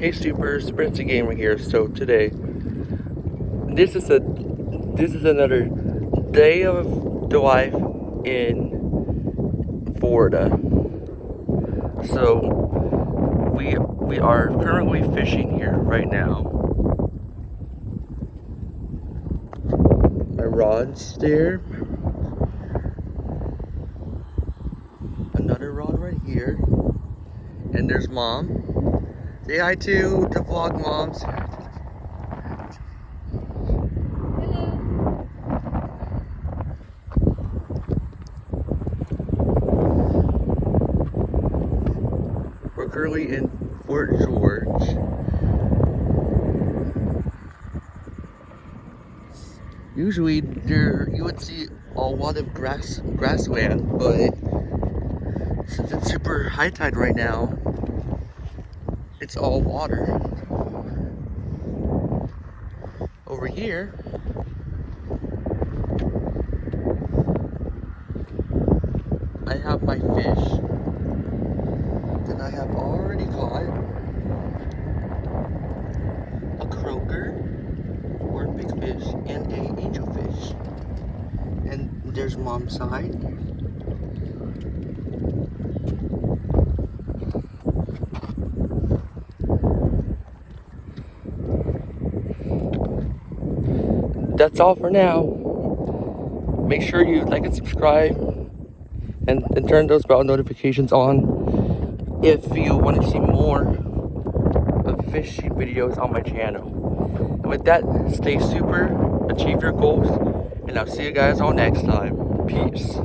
Hey Super Springsty Gamer here. So today, this is another day of the life in Florida. So we are currently fishing here right now. My rod's there. Another rod right here. And there's Mom. Say hi to the vlog moms. We're currently in Fort George. Usually you would see a lot of grassland, but since it's super high tide right now, it's all water. Over here, I have my fish that I have already caught. A croaker, or a big fish, and a angelfish. And there's Mom's side. That's all for now. Make sure you like and subscribe and turn those bell notifications on if you want to see more of fishing videos on my channel. And with that, stay super, achieve your goals, and I'll see you guys all next time. Peace.